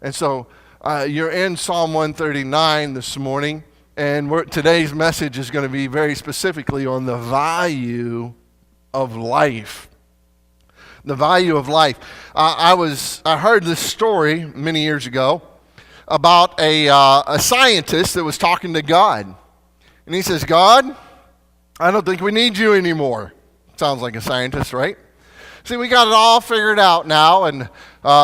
And so you're in Psalm 139 this morning, and today's message is going to be very specifically on the value of life. The value of life. I heard this story many years ago about a scientist that was talking to God. And he says, God, I don't think we need you anymore. Sounds like a scientist, right? See, we got it all figured out now, and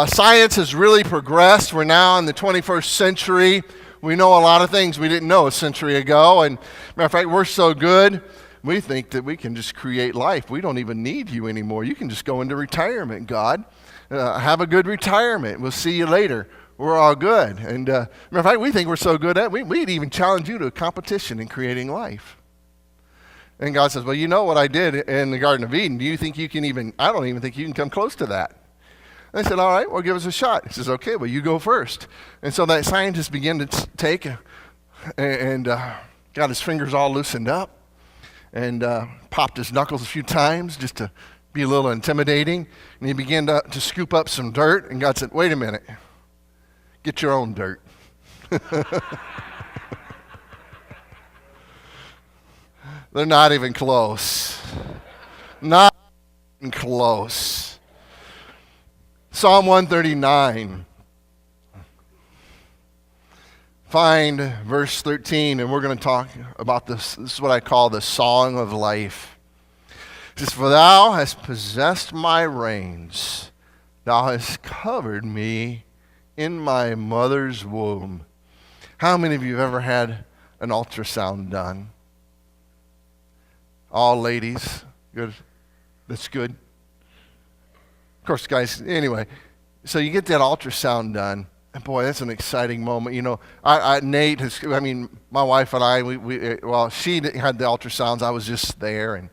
science has really progressed. We're now in the 21st century. We know a lot of things we didn't know a century ago. And matter of fact, we're so good, we think that we can just create life. We don't even need you anymore. You can just go into retirement, God. Have a good retirement. We'll see you later. We're all good. And matter of fact, we think we're so good at it, we'd even challenge you to a competition in creating life. And God says, well, you know what I did in the Garden of Eden. Do you think you can I don't even think you can come close to that. And I said, all right, well, give us a shot. He says, okay, well, you go first. And so that scientist began to take and got his fingers all loosened up and popped his knuckles a few times just to be a little intimidating. And he began to scoop up some dirt. And God said, wait a minute. Get your own dirt. They're not even close. Not even close. Psalm 139. Find verse 13, and we're going to talk about this. This is what I call the song of life. It says, for thou hast possessed my reins. Thou hast covered me in my mother's womb. How many of you have ever had an ultrasound done? All ladies, good. That's good. Of course, guys, anyway. So you get that ultrasound done, and boy, that's an exciting moment. You know, Nate my wife and I, she had the ultrasounds. I was just there,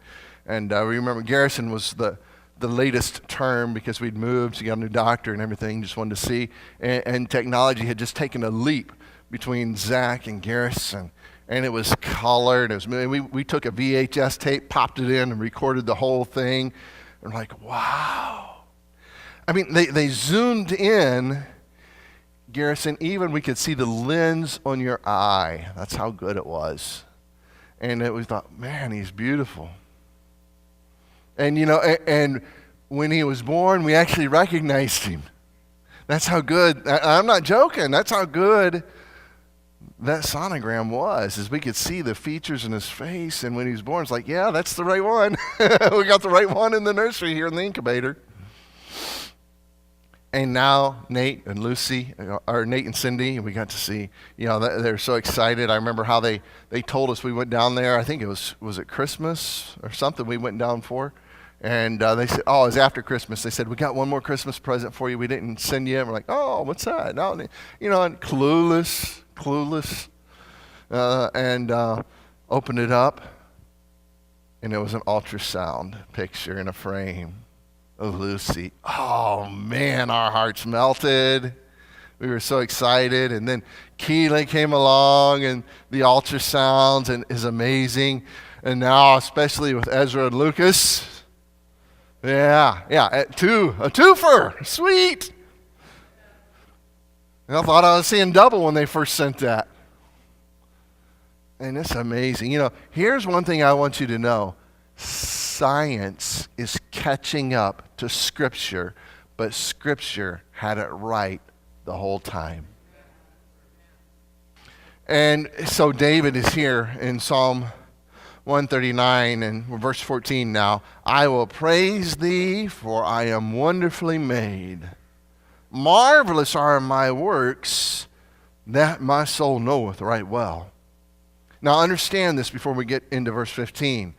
and remember Garrison was the latest term because we'd moved, so you got a new doctor and everything, just wanted to see. And technology had just taken a leap between Zach and Garrison. And it was colored. We took a VHS tape, popped it in, and recorded the whole thing. And we're like, wow. I mean, they zoomed in, Garrison, even we could see the lens on your eye. That's how good it was. And we thought, man, he's beautiful. And, and when he was born, we actually recognized him. That's how good, I'm not joking, that's how good that sonogram was, as we could see the features in his face, and when he was born, it's like, yeah, that's the right one. We got the right one in the nursery here in the incubator. And now Nate and Lucy, or Nate and Cindy, we got to see, they're so excited. I remember how they told us we went down there. I think it was it Christmas or something we went down for? And they said, oh, it was after Christmas. They said, we got one more Christmas present for you. We didn't send you. And we're like, oh, what's that? No, and clueless. And opened it up, and it was an ultrasound picture in a frame of Lucy. Oh, man, our hearts melted. We were so excited. And then Keely came along, and the ultrasounds is amazing. And now, especially with Ezra and Lucas, a twofer, sweet. And I thought I was seeing double when they first sent that. And it's amazing. Here's one thing I want you to know. Science is catching up to Scripture, but Scripture had it right the whole time. And so David is here in Psalm 139 and verse 14 now. I will praise thee, for I am wonderfully made. Marvelous are my works, that my soul knoweth right well. Now understand this before we get into verse 15.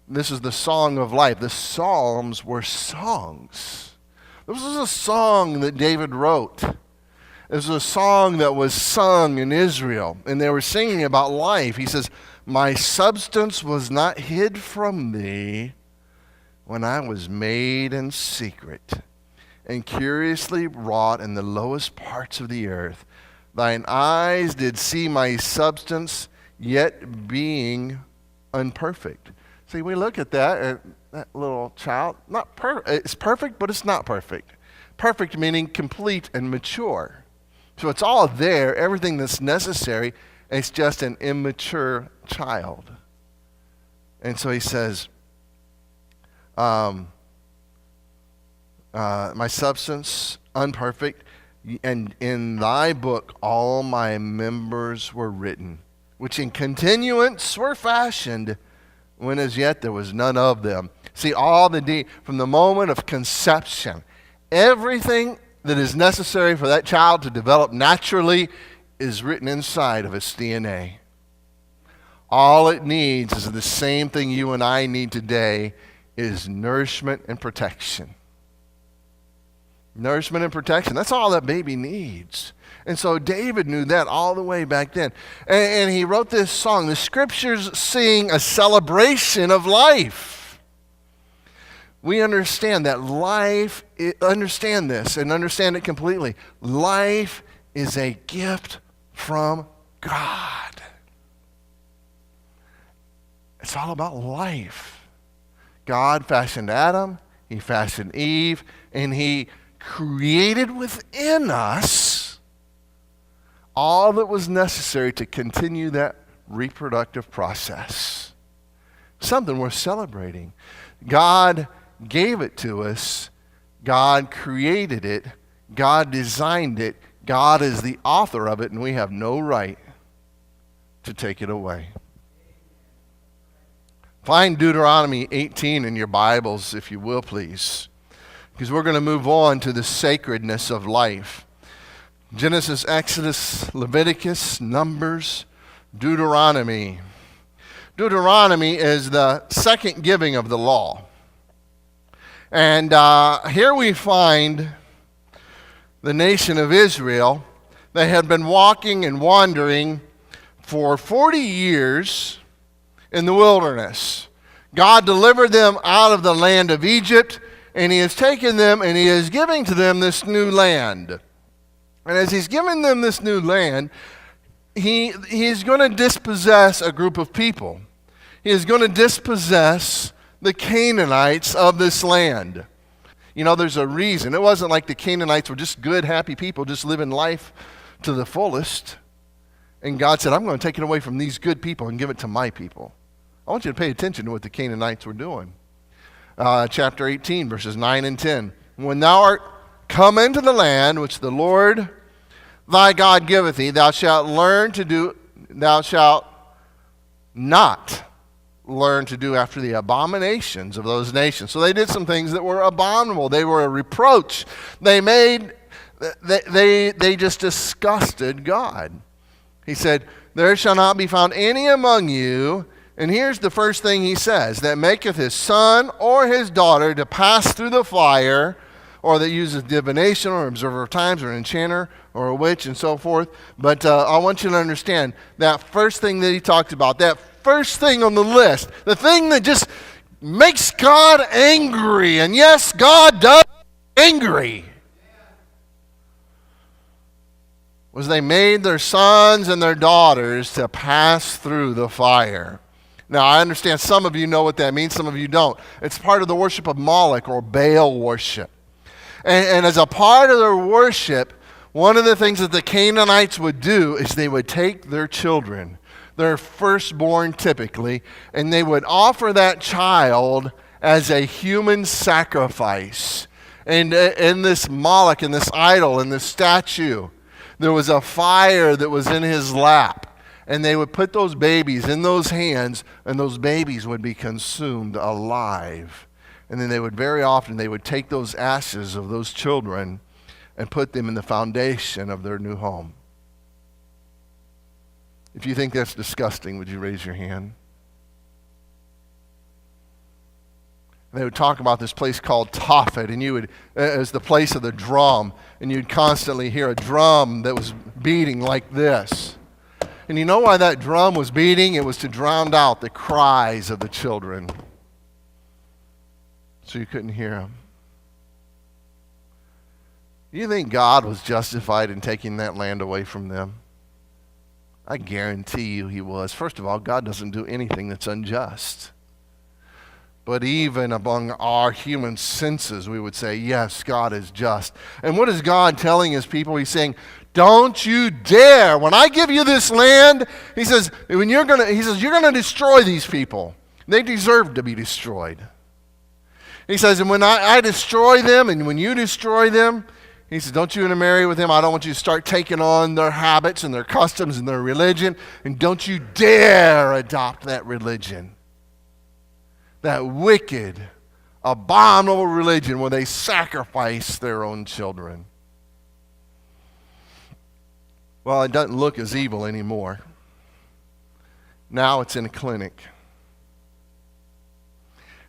This is the song of life. The Psalms were songs. This was a song that David wrote. It was a song that was sung in Israel, and they were singing about life. He says, my substance was not hid from thee when I was made in secret and curiously wrought in the lowest parts of the earth. Thine eyes did see my substance, yet being unperfect. See, we look at that little child. It's perfect, but it's not perfect. Perfect meaning complete and mature. So it's all there, everything that's necessary. It's just an immature child. And so he says, my substance unperfect, and in thy book all my members were written, which in continuance were fashioned, when as yet there was none of them. See, from the moment of conception, everything that is necessary for that child to develop naturally is written inside of its DNA. All it needs is the same thing you and I need today, is nourishment and protection. Nourishment and protection. That's all that baby needs. And so David knew that all the way back then. And he wrote this song. The scriptures sing a celebration of life. We understand that life, understand this and understand it completely. Life is a gift from God. It's all about life. God fashioned Adam, he fashioned Eve, and he created within us all that was necessary to continue that reproductive process. Something worth celebrating. God gave it to us. God created it. God designed it. God is the author of it, and we have no right to take it away. Find Deuteronomy 18 in your Bibles, if you will, please, because we're going to move on to the sacredness of life. Genesis, Exodus, Leviticus, Numbers, Deuteronomy. Deuteronomy is the second giving of the law. And here we find the nation of Israel. They had been walking and wandering for 40 years in the wilderness. God delivered them out of the land of Egypt, and he has taken them and he is giving to them this new land. And as he's giving them this new land, he's going to dispossess a group of people. He is going to dispossess the Canaanites of this land. You know, there's a reason. It wasn't like the Canaanites were just good, happy people, just living life to the fullest. And God said, I'm going to take it away from these good people and give it to my people. I want you to pay attention to what the Canaanites were doing. Chapter 18, verses 9 and 10. When thou art come into the land which the Lord thy God giveth thee, thou shalt not learn to do after the abominations of those nations. So they did some things that were abominable. They were a reproach. They just disgusted God. He said, there shall not be found any among you, and here's the first thing he says, that maketh his son or his daughter to pass through the fire, or that uses divination, or observer of times, or an enchanter, or a witch, and so forth. But I want you to understand that first thing that he talked about, that first thing on the list, the thing that just makes God angry, and yes, God does angry, was they made their sons and their daughters to pass through the fire. Now, I understand some of you know what that means, some of you don't. It's part of the worship of Moloch, or Baal worship. And as a part of their worship, one of the things that the Canaanites would do is they would take their children, their firstborn typically, and they would offer that child as a human sacrifice. And in this Moloch, in this idol, in this statue, there was a fire that was in his lap. And they would put those babies in those hands, and those babies would be consumed alive. And then very often they would take those ashes of those children and put them in the foundation of their new home. If you think that's disgusting, would you raise your hand? They would talk about this place called Tophet, and it was the place of the drum, and you'd constantly hear a drum that was beating like this. And you know why that drum was beating? It was to drown out the cries of the children, so you couldn't hear them. You think God was justified in taking that land away from them? I guarantee you he was. First of all, God doesn't do anything that's unjust. But even among our human senses, we would say, yes, God is just. And what is God telling his people? He's saying, Don't you dare. When I give you this land, he says, you're gonna destroy these people. They deserve to be destroyed. He says, and when I destroy them, and when you destroy them, he says, don't you intermarry with them. I don't want you to start taking on their habits and their customs and their religion. And don't you dare adopt that religion. That wicked, abominable religion where they sacrifice their own children. Well, it doesn't look as evil anymore. Now it's in a clinic.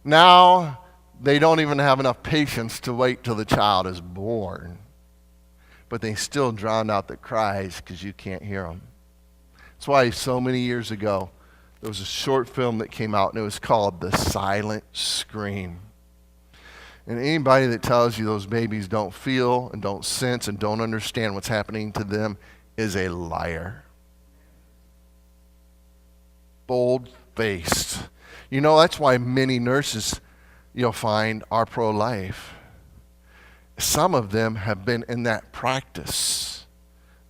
Now they don't even have enough patience to wait till the child is born. But they still drown out the cries because you can't hear them. That's why so many years ago, there was a short film that came out, and it was called The Silent Scream. And anybody that tells you those babies don't feel and don't sense and don't understand what's happening to them is a liar. Bold-faced. You know, that's why many nurses, you'll find, are pro-life. Some of them have been in that practice,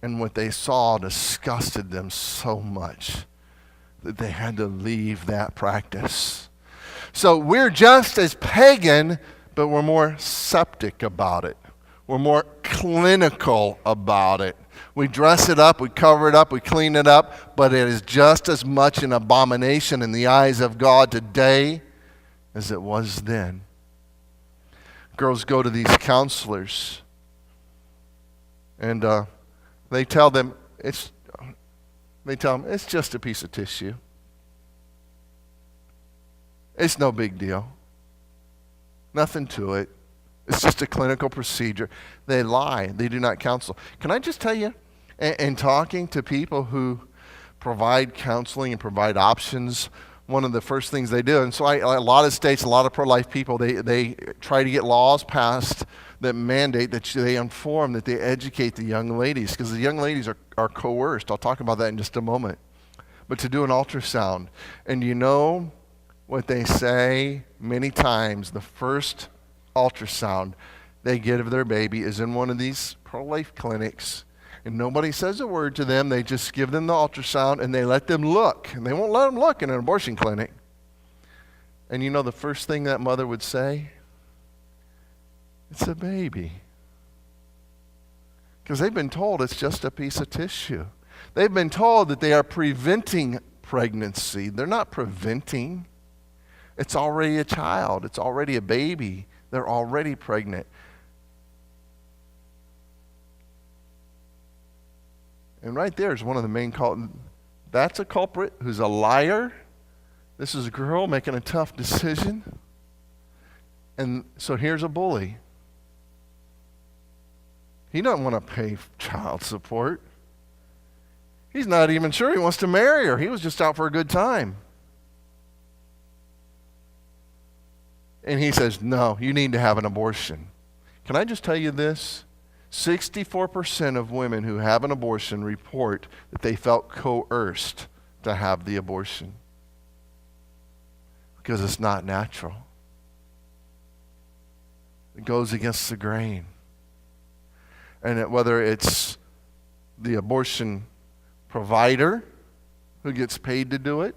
and what they saw disgusted them so much that they had to leave that practice. So we're just as pagan, but we're more septic about it. We're more clinical about it. We dress it up, we cover it up, we clean it up, but it is just as much an abomination in the eyes of God today as it was then. Girls go to these counselors, and they tell them it's just a piece of tissue. It's no big deal. Nothing to it. It's just a clinical procedure. They lie. They do not counsel. Can I just tell you, in talking to people who provide counseling and provide options, one of the first things they do, and so a lot of states, a lot of pro-life people, they try to get laws passed that mandate that they inform, that they educate the young ladies, because the young ladies are coerced. I'll talk about that in just a moment. But to do an ultrasound. And you know what they say many times, the first ultrasound they get of their baby is in one of these pro-life clinics. And nobody says a word to them. They just give them the ultrasound and they let them look. And they won't let them look in an abortion clinic. And you know the first thing that mother would say? It's a baby. Because they've been told it's just a piece of tissue. They've been told that they are preventing pregnancy. They're not preventing. It's already a child. It's already a baby. They're already pregnant. And right there is one of the main culprits. That's a culprit who's a liar. This is a girl making a tough decision. And so here's a bully. He doesn't want to pay child support. He's not even sure he wants to marry her. He was just out for a good time. And he says, no, you need to have an abortion. Can I just tell you this? 64% of women who have an abortion report that they felt coerced to have the abortion because it's not natural. It goes against the grain. And whether it's the abortion provider who gets paid to do it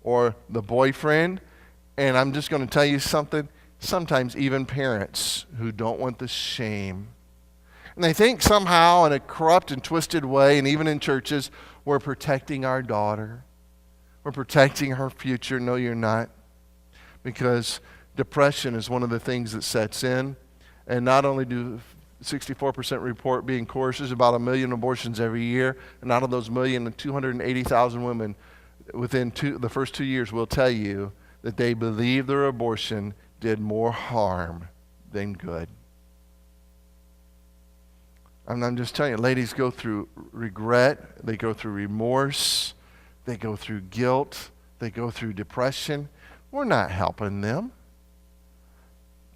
or the boyfriend, and I'm just going to tell you something, sometimes even parents who don't want the shame. And they think somehow in a corrupt and twisted way, and even in churches, we're protecting our daughter. We're protecting her future. No, you're not. Because depression is one of the things that sets in. And not only do 64% report being coerced, there's about 1 million abortions every year. And out of those 280,000 women within the first 2 years will tell you that they believe their abortion did more harm than good. I'm just telling you, ladies go through regret, they go through remorse, they go through guilt, they go through depression. We're not helping them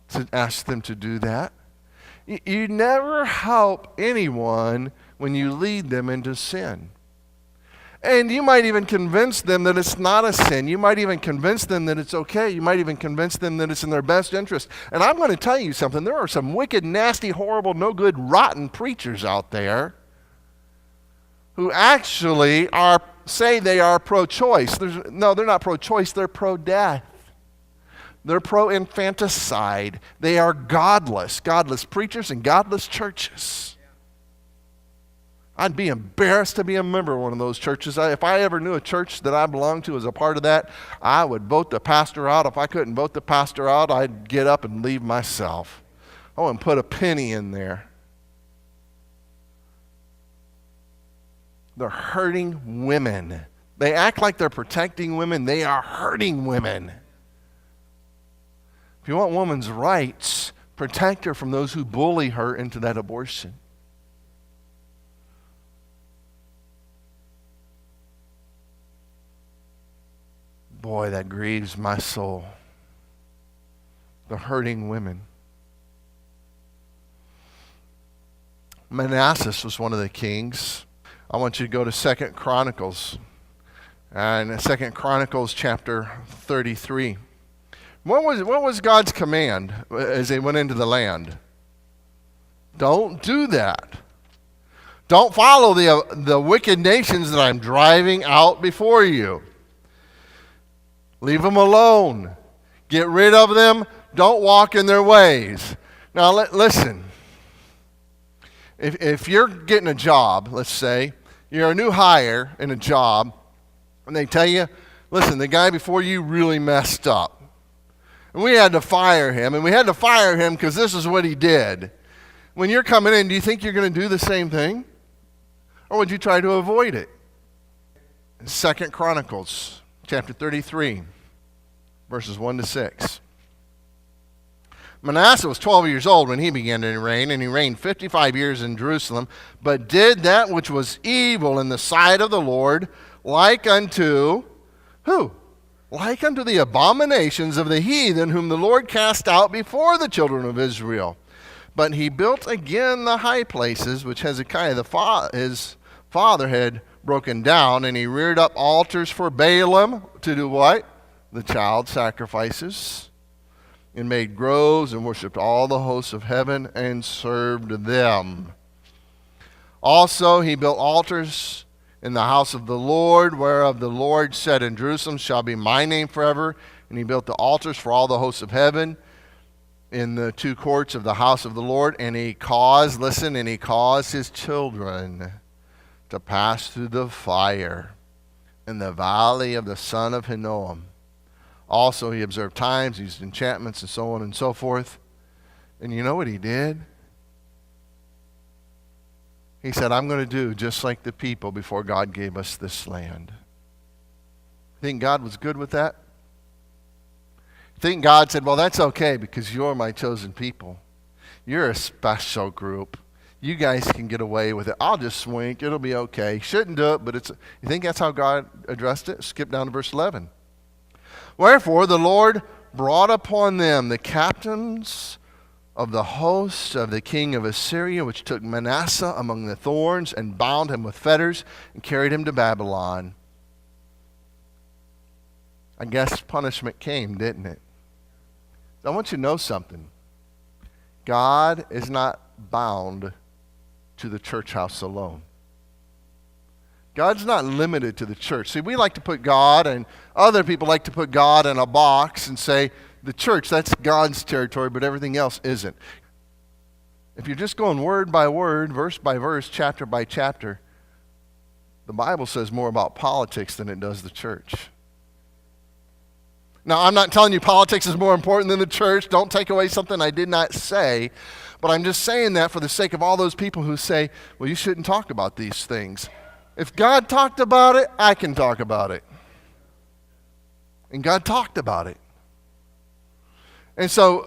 to ask them to do that. You never help anyone when you lead them into sin. And you might even convince them that it's not a sin. You might even convince them that it's okay. You might even convince them that it's in their best interest. And I'm going to tell you something. There are some wicked, nasty, horrible, no good, rotten preachers out there who actually say they are pro-choice. No, they're not pro-choice, they're pro-death. They're pro-infanticide. They are godless preachers and godless churches. I'd be embarrassed to be a member of one of those churches. If I ever knew a church that I belonged to as a part of that, I would vote the pastor out. If I couldn't vote the pastor out, I'd get up and leave myself. I wouldn't put a penny in there. They're hurting women. They act like they're protecting women. They are hurting women. If you want women's rights, protect her from those who bully her into that abortion. Boy, that grieves my soul. The hurting women. Manasseh was one of the kings. I want you to go to 2 Chronicles. And 2 Chronicles chapter 33. What was God's command as they went into the land? Don't do that. Don't follow the wicked nations that I'm driving out before you. Leave them alone. Get rid of them. Don't walk in their ways. Now, listen. If you're getting a job, let's say, you're a new hire in a job, and they tell you, listen, the guy before you really messed up. And we had to fire him, and we had to fire him because this is what he did. When you're coming in, do you think you're going to do the same thing? Or would you try to avoid it? 2 Chronicles chapter 33, verses 1 to 6. Manasseh was 12 years old when he began to reign, and he reigned 55 years in Jerusalem, but did that which was evil in the sight of the Lord, like unto, who? Like unto the abominations of the heathen whom the Lord cast out before the children of Israel. But he built again the high places which Hezekiah his father had broken down, and he reared up altars for Baalim to do what? The child sacrifices, and made groves and worshipped all the hosts of heaven and served them. Also he built altars in the house of the Lord, whereof the Lord said, in Jerusalem shall be my name forever. And he built the altars for all the hosts of heaven in the two courts of the house of the Lord. And he caused his children to pass through the fire in the valley of the son of Hinnom. Also he observed times, used enchantments, and so on and so forth. And you know what he did? He said, I'm going to do just like the people before God gave us this land. Think God was good with that? Think God said, well, that's okay because you're my chosen people. You're a special group. You guys can get away with it. I'll just swink. It'll be okay. Shouldn't do it, but you think that's how God addressed it? Skip down to verse 11. Wherefore the Lord brought upon them the captains of the host of the king of Assyria, which took Manasseh among the thorns and bound him with fetters and carried him to Babylon. I guess punishment came, didn't it? I want you to know something. God is not bound to the church house alone. God's not limited to the church. See, we like to put God, and other people like to put God in a box and say, the church, that's God's territory, but everything else isn't. If you're just going word by word, verse by verse, chapter by chapter, the Bible says more about politics than it does the church. Now, I'm not telling you politics is more important than the church. Don't take away something I did not say. But I'm just saying that for the sake of all those people who say, well, you shouldn't talk about these things. If God talked about it, I can talk about it. And God talked about it. And so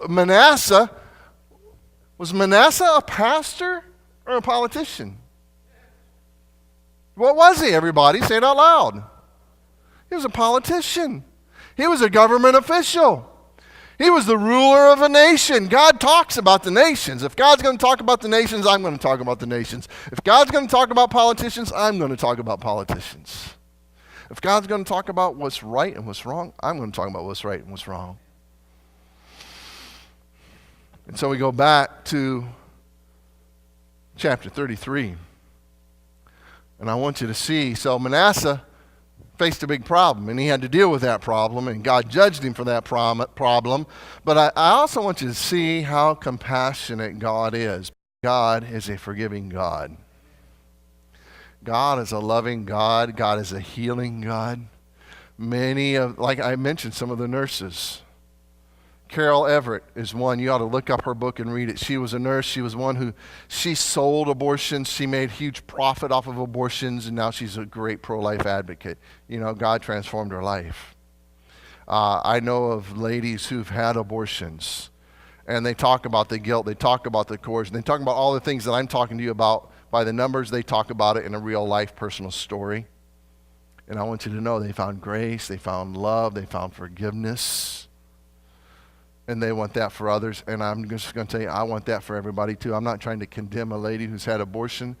was Manasseh a pastor or a politician? What was he, everybody? Say it out loud. He was a politician. He was a government official. He was the ruler of a nation. God talks about the nations. If God's going to talk about the nations, I'm going to talk about the nations. If God's going to talk about politicians, I'm going to talk about politicians. If God's going to talk about what's right and what's wrong, I'm going to talk about what's right and what's wrong. And so we go back to chapter 33. And I want you to see, so Manasseh faced a big problem, and he had to deal with that problem, and God judged him for that problem. But I also want you to see how compassionate God is. God is a forgiving God. God is a loving God. God is a healing God. Like I mentioned, some of the nurses. Carol Everett is one. You ought to look up her book and read it. She was a nurse. She was one who, she sold abortions. She made huge profit off of abortions, and now she's a great pro-life advocate. You know, God transformed her life. I know of ladies who've had abortions, and they talk about the guilt. They talk about the coercion. They talk about all the things that I'm talking to you about by the numbers. They talk about it in a real life personal story. And I want you to know they found grace, they found love, they found forgiveness. And they want that for others. And I'm just going to tell you, I want that for everybody too. I'm not trying to condemn a lady who's had abortion.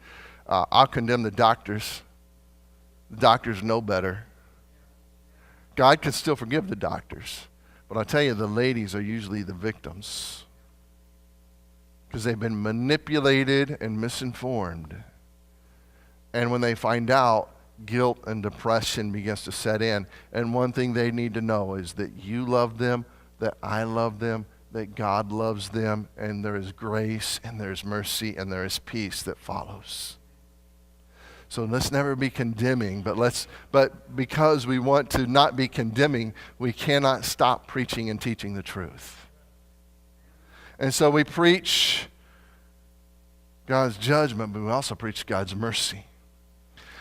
I'll condemn the doctors. The doctors know better. God can still forgive the doctors. But I'll tell you, the ladies are usually the victims. Because they've been manipulated and misinformed. And when they find out, guilt and depression begins to set in. And one thing they need to know is that you love them, that I love them, that God loves them, and there is grace, and there's mercy, and there is peace that follows. So let's never be condemning, but because we want to not be condemning, we cannot stop preaching and teaching the truth. And so we preach God's judgment, but we also preach God's mercy.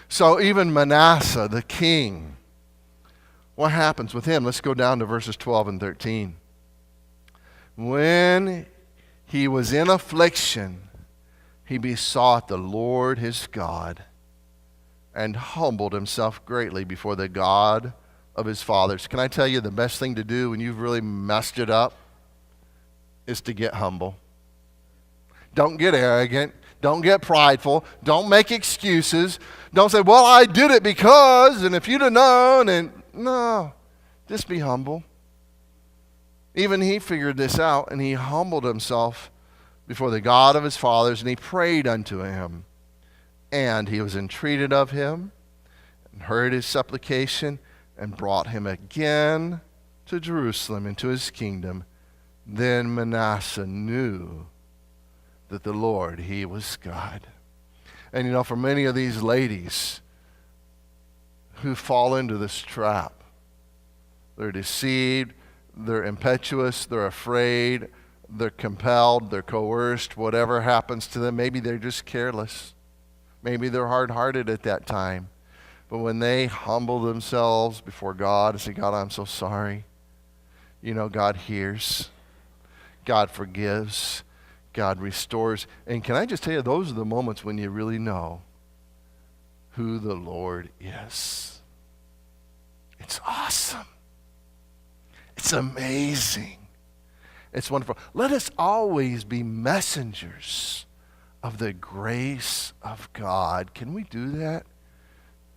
So even Manasseh, the king, what happens with him? Let's go down to verses 12 and 13. When he was in affliction, he besought the Lord his God and humbled himself greatly before the God of his fathers. Can I tell you the best thing to do when you've really messed it up is to get humble. Don't get arrogant. Don't get prideful. Don't make excuses. Don't say, well, I did it because, and if you'd have known, and no, just be humble. Even he figured this out, and he humbled himself before the God of his fathers, and he prayed unto him. And he was entreated of him, and heard his supplication, and brought him again to Jerusalem, into his kingdom. Then Manasseh knew that the Lord, he was God. And you know, for many of these ladies who fall into this trap, they're deceived, they're impetuous, they're afraid, they're compelled, they're coerced, whatever happens to them. Maybe they're just careless. Maybe they're hard-hearted at that time. But when they humble themselves before God and say, God, I'm so sorry, you know, God hears, God forgives, God restores. And can I just tell you, those are the moments when you really know who the Lord is. It's awesome. It's amazing. It's wonderful. Let us always be messengers of the grace of God. Can we do that?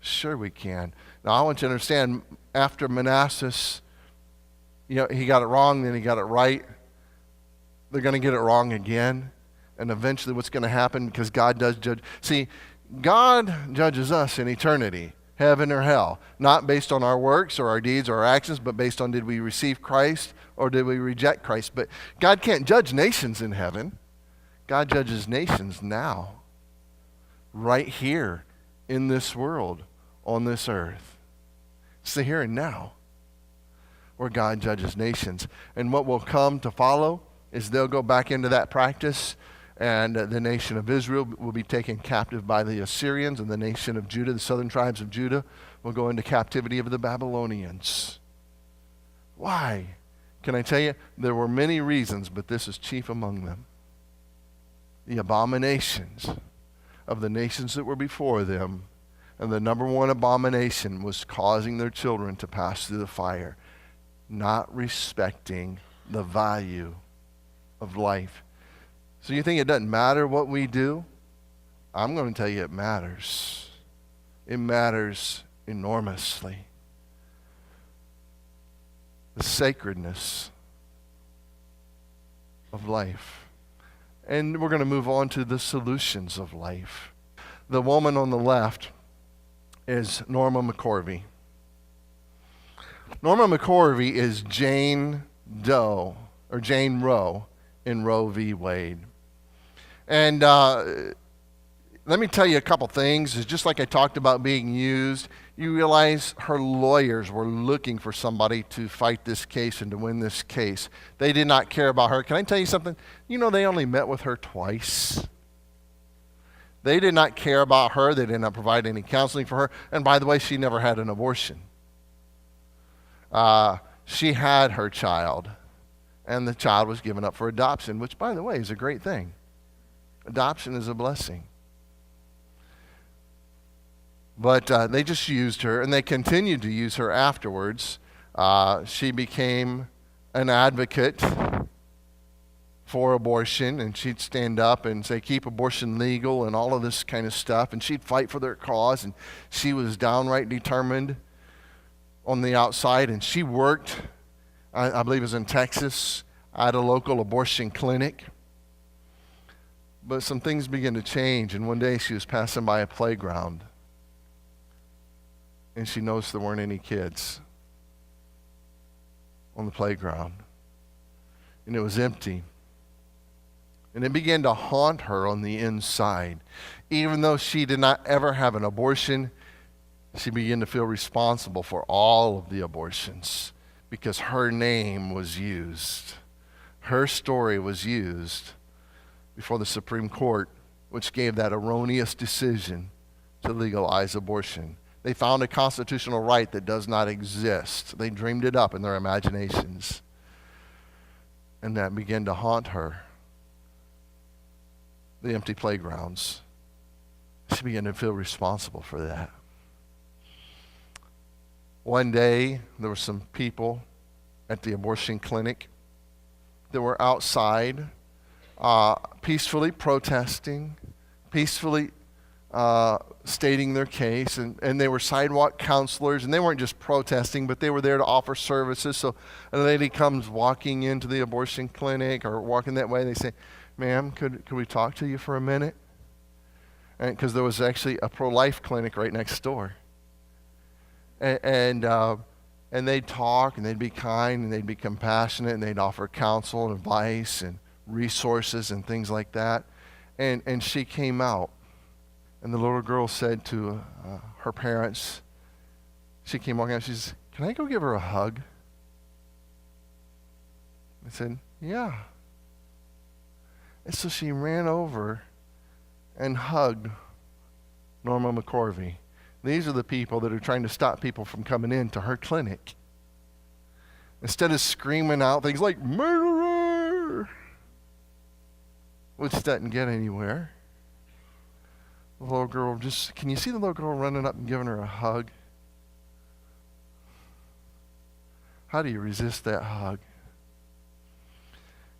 Sure we can. Now I want you to understand, after Manasseh, you know, he got it wrong, then he got it right. They're going to get it wrong again. And eventually what's going to happen, because God does judge. See, God judges us in eternity, heaven or hell, not based on our works or our deeds or our actions, but based on did we receive Christ or did we reject Christ. But God can't judge nations in heaven. God judges nations now, right here in this world, on this earth. It's the here and now where God judges nations. And what will come to follow is they'll go back into that practice, and the nation of Israel will be taken captive by the Assyrians, and the nation of Judah, the southern tribes of Judah, will go into captivity of the Babylonians. Why? Can I tell you? There were many reasons, but this is chief among them. The abominations of the nations that were before them, and the number one abomination was causing their children to pass through the fire, not respecting the value of life. So you think it doesn't matter what we do? I'm going to tell you it matters. It matters enormously. The sacredness of life. And we're going to move on to the solutions of life. The woman on the left is Norma McCorvey. Norma McCorvey is Jane Doe, or Jane Roe in Roe v. Wade. And let me tell you a couple things. It's just like I talked about being used. You realize her lawyers were looking for somebody to fight this case and to win this case. They did not care about her. Can I tell you something? You know, they only met with her twice. They did not care about her. They did not provide any counseling for her. And by the way, she never had an abortion. She had her child, and the child was given up for adoption, which, by the way, is a great thing. Adoption is a blessing. But they just used her, and they continued to use her afterwards. She became an advocate for abortion, and she'd stand up and say, keep abortion legal and all of this kind of stuff, and she'd fight for their cause, and she was downright determined on the outside, and she worked, I believe it was in Texas, at a local abortion clinic. But some things began to change, and one day she was passing by a playground, and she noticed there weren't any kids on the playground, and it was empty. And it began to haunt her on the inside. Even though she did not ever have an abortion, she began to feel responsible for all of the abortions because her name was used. Her story was used before the Supreme Court, which gave that erroneous decision to legalize abortion. They found a constitutional right that does not exist. They dreamed it up in their imaginations. And that began to haunt her. The empty playgrounds. She began to feel responsible for that. One day, there were some people at the abortion clinic that were outside peacefully protesting, peacefully stating their case, and they were sidewalk counselors, and they weren't just protesting, but they were there to offer services. So a lady comes walking into the abortion clinic or walking that way, and they say, ma'am, could we talk to you for a minute? Because there was actually a pro-life clinic right next door. And they'd talk, and they'd be kind, and they'd be compassionate, and they'd offer counsel and advice and resources and things like that. And she came out, and the little girl said to her parents, she came walking out, she says, can I go give her a hug? I said, yeah. And so she ran over and hugged Norma McCorvey. These are the people that are trying to stop people from coming into her clinic. Instead of screaming out things like, murderer, which doesn't get anywhere. The little girl can you see the little girl running up and giving her a hug? How do you resist that hug?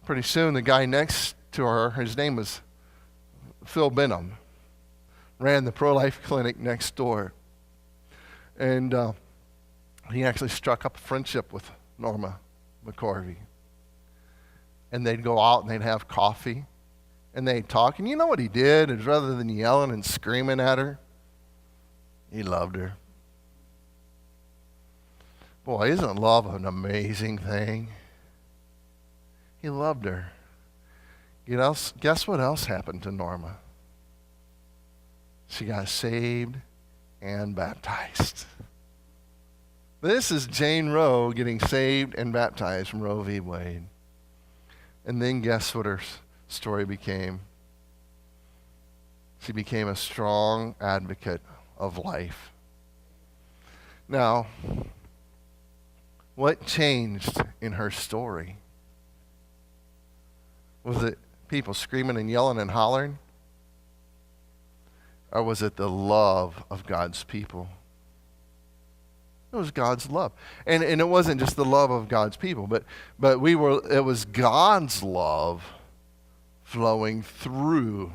Pretty soon, the guy next to her, his name was Phil Benham, ran the pro-life clinic next door. And he actually struck up a friendship with Norma McCorvey. And they'd go out and they'd have coffee and they'd talk. And you know what he did? Is rather than yelling and screaming at her, he loved her. Boy, isn't love an amazing thing? He loved her. Guess what else happened to Norma? She got saved and baptized. This is Jane Roe getting saved and baptized from Roe v. Wade. And then guess what her story became? She became a strong advocate of life. Now, what changed in her story? Was it people screaming and yelling and hollering? Or was it the love of God's people? It was God's love. And it wasn't just the love of God's people, but it was God's love flowing through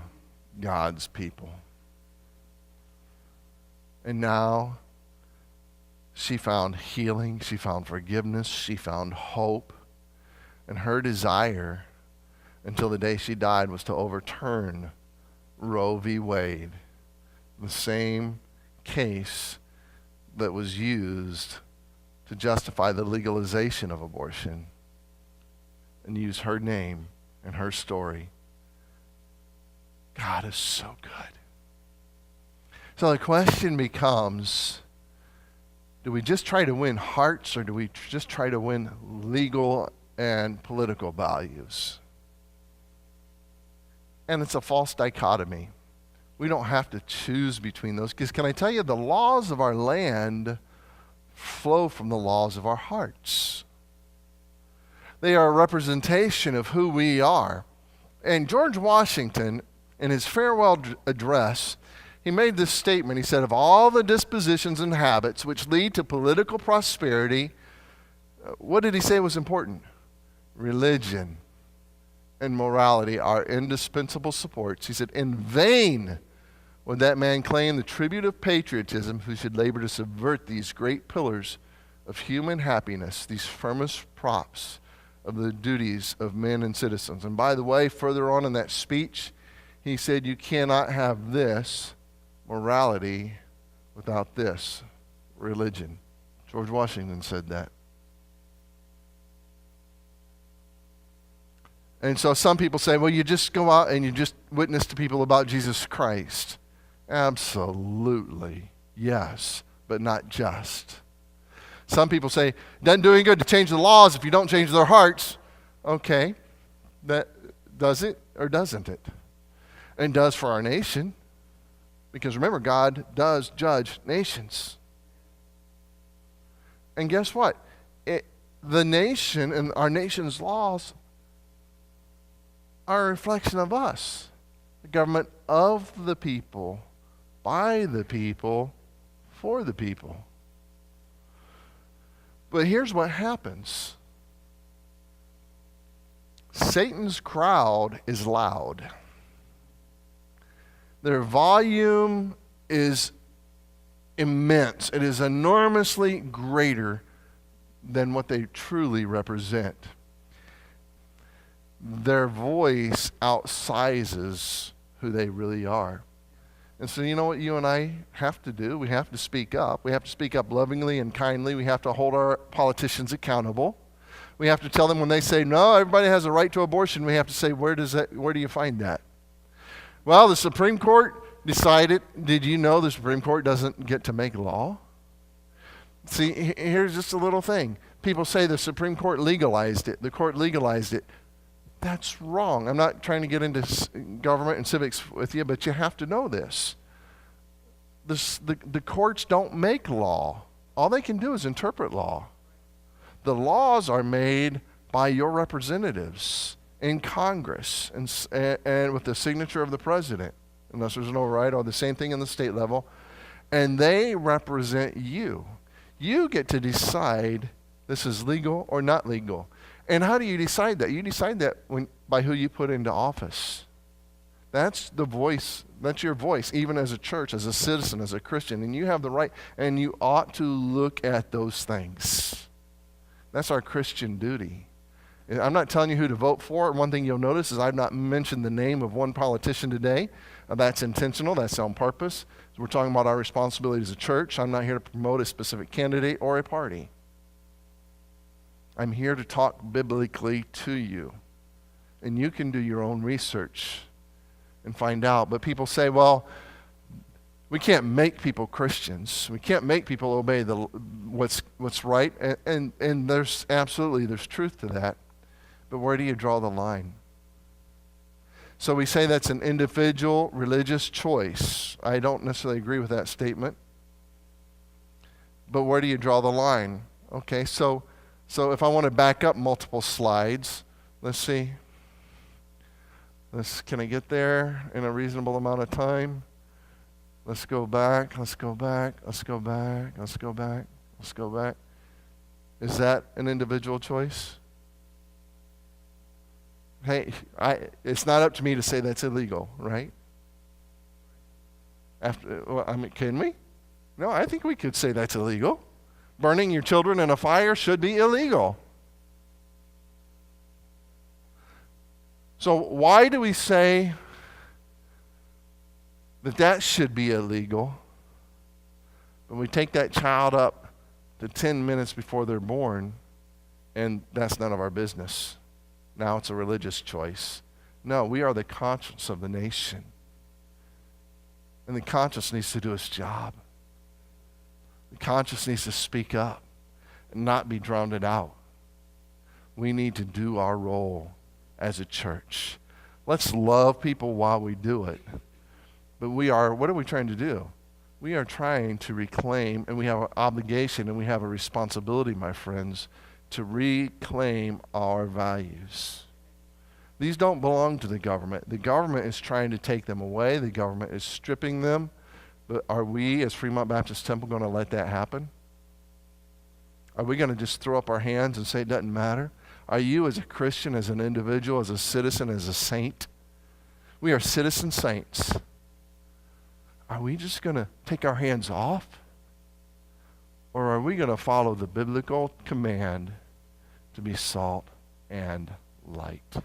God's people. And now she found healing, she found forgiveness, she found hope. And her desire until the day she died was to overturn Roe v. Wade, the same case that was used to justify the legalization of abortion and use her name and her story. God is so good. So the question becomes, do we just try to win hearts, or do we just try to win legal and political values? And it's a false dichotomy. We don't have to choose between those, because can I tell you, the laws of our land flow from the laws of our hearts. They are a representation of who we are. And George Washington, in his farewell address, he made this statement. He said, of all the dispositions and habits which lead to political prosperity, what did he say was important? Religion and morality are indispensable supports. He said, in vain would that man claim the tribute of patriotism who should labor to subvert these great pillars of human happiness, these firmest props of the duties of men and citizens. And by the way, further on in that speech, he said, you cannot have this morality without this religion. George Washington said that. And so some people say, well, you just go out and you just witness to people about Jesus Christ. Absolutely, yes, but not just. Some people say, it doesn't do any good to change the laws if you don't change their hearts. Okay, that does it or doesn't it? And does for our nation. Because remember, God does judge nations. And guess what? The nation and our nation's laws are a reflection of us. The government of the people, by the people, for the people. But here's what happens. Satan's crowd is loud. Their volume is immense. It is enormously greater than what they truly represent. Their voice outsizes who they really are. And so you know what you and I have to do? We have to speak up. We have to speak up lovingly and kindly. We have to hold our politicians accountable. We have to tell them when they say, no, everybody has a right to abortion, we have to say, where do you find that? Well, the Supreme Court decided. Did you know the Supreme Court doesn't get to make law? See, here's just a little thing. People say the Supreme Court legalized it. The court legalized it. That's wrong. I'm not trying to get into government and civics with you, but you have to know this. The courts don't make law. All they can do is interpret law. The laws are made by your representatives in Congress and with the signature of the president, unless there's no right, or the same thing in the state level. And they represent you. You get to decide this is legal or not legal. And how do you decide that? You decide that by who you put into office. That's the voice. That's your voice, even as a church, as a citizen, as a Christian. And you have the right, and you ought to look at those things. That's our Christian duty. I'm not telling you who to vote for. One thing you'll notice is I've not mentioned the name of one politician today. That's intentional. That's on purpose. So we're talking about our responsibility as a church. I'm not here to promote a specific candidate or a party. I'm here to talk biblically to you. And you can do your own research and find out. But people say, well, we can't make people Christians. We can't make people obey what's right. And there's truth to that. But where do you draw the line? So we say that's an individual religious choice. I don't necessarily agree with that statement. But where do you draw the line? Okay, so if I want to back up multiple slides, let's see. Can I get there in a reasonable amount of time? Let's go back. Let's go back. Let's go back. Let's go back. Let's go back. Is that an individual choice? Hey, it's not up to me to say that's illegal, right? Can we? No, I think we could say that's illegal. Burning your children in a fire should be illegal. So why do we say that should be illegal, When we take that child up to 10 minutes before they're born, and that's none of our business. Now it's a religious choice. No, we are the conscience of the nation. And the conscience needs to do its job. The conscience needs to speak up and not be drowned out. We need to do our role as a church. Let's love people while we do it. But what are we trying to do? We are trying to reclaim, and we have an obligation and we have a responsibility, my friends, to reclaim our values. These don't belong to the government. The government is trying to take them away. The government is stripping them. But are we, as Fremont Baptist Temple, going to let that happen? Are we going to just throw up our hands and say it doesn't matter? Are you, as a Christian, as an individual, as a citizen, as a saint? We are citizen saints. Are we just going to take our hands off? Or are we going to follow the biblical command to be salt and light?